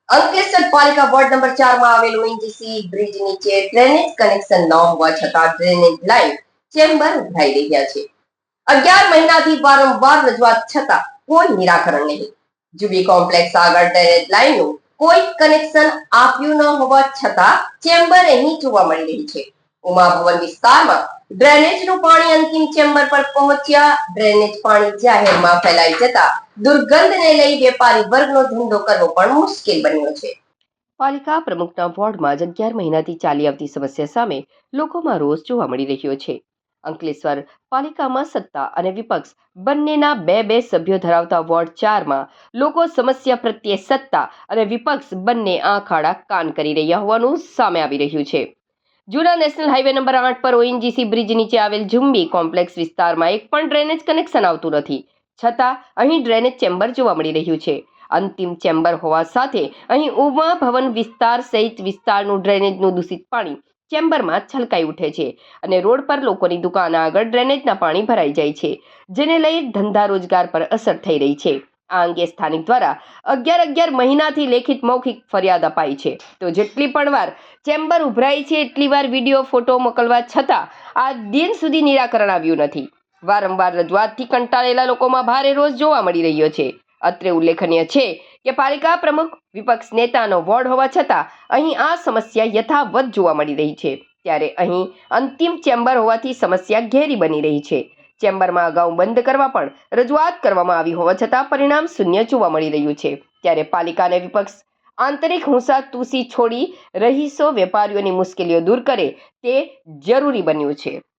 અંકલેશ્વર પાલિકા ward number 4 માં આવેલ ઓએનજીસી બ્રિજ નીચે ડ્રેનેજ કનેક્શન ન હોવા છતાં ડ્રેનેજ લાઇન ચેમ્બર ઉભરાઈ રહ્યા છે. 11 મહિનાથી વારંવાર રજૂઆત છતાં કોઈ નિરાકરણ નહીં. જુબી કોમ્પ્લેક્સ આગળ ડ્રેનેજ લાઇનનું કોઈ કનેક્શન આપ્યું ન હોવા છતાં ચેમ્બર અહીં જોવા મળી રહી છે. ઉમા ભવન વિસ્તારમાં ડ્રેનેજનું પાણી અંતિમ ચેમ્બર પર પહોંચ્યા. ડ્રેનેજ પાણી જાહેરમાં ફેલાઈ જતા દુર્ગંધને લઈ વેપારી વર્ગનો ધંધો કરવો પણ મુશ્કેલ બન્યો છે. પાલિકા પ્રમુખના વોર્ડમાં 11 મહિનાથી ચાલી આવતી સમસ્યા સામે લોકોમાં રોષ જોવા મળી રહ્યો છે. અંકલેશ્વર પાલિકામાં સત્તા અને વિપક્ષ બંનેના બે સભ્યો ધરાવતા વોર્ડ 4માં લોકો સમસ્યા પ્રત્યે સત્તા અને વિપક્ષ બંને આંખ આડા કાન કરી રહ્યા હોવાનું સામે આવી રહ્યું છે. જૂના નેશનલ હાઈવે નંબર 8 પર ઓએનજીસી બ્રિજ નીચે આવેલ ઝુંબી કોમ્પ્લેક્સ વિસ્તારમાં એક પણ ડ્રેનેજ કનેક્શન આવતું નથી. છતાં અહીં ડ્રેનેજ ચેમ્બર જોવા મળી રહ્યું છે. અંતિમ ચેમ્બર હોવા સાથે અહીં ઉમા ભવન વિસ્તાર સહિત વિસ્તારનું ડ્રેનેજનું દૂષિત પાણી ચેમ્બરમાં છલકાઈ ઉઠે છે અને રોડ પર લોકોની દુકાન આગળ ડ્રેનેજના પાણી ભરાઈ જાય છે, જેને લઈ ધંધા રોજગાર પર અસર થઈ રહી છે. આ અંગે સ્થાનિક દ્વારા 11 મહિનાથી લેખિત મૌખિક ફરિયાદ અપાઈ છે. તો જેટલી પણ વાર ચેમ્બર ઉભરાઈ છે એટલી વાર વિડીયો ફોટો મોકલવા છતાં આ દિન સુધી નિરાકરણ આવ્યું નથી. વારંવાર રજૂઆતથી કંટાળેલા લોકોમાં ભારે રોષ જોવા મળી રહ્યો છે. અત્રે ઉલ્લેખનીય છે કે પાલિકા પ્રમુખ વિપક્ષ નેતાનો વોર્ડ હોવા છતાં અહીં આ સમસ્યા યથાવત જોવા મળી રહી છે. ત્યારે અહીં અંતિમ ચેમ્બર હોવાથી સમસ્યા ઘેરી બની રહી છે. ચેમ્બરમાં અગાઉ બંધ કરવા પણ રજૂઆત કરવામાં આવી હોવા છતાં પરિણામ શૂન્ય જોવા મળી રહ્યું છે. ત્યારે પાલિકા અને વિપક્ષ આંતરિક હુંસાતુસી છોડી રહીશો વેપારીઓની મુશ્કેલીઓ દૂર કરે તે જરૂરી બન્યું છે.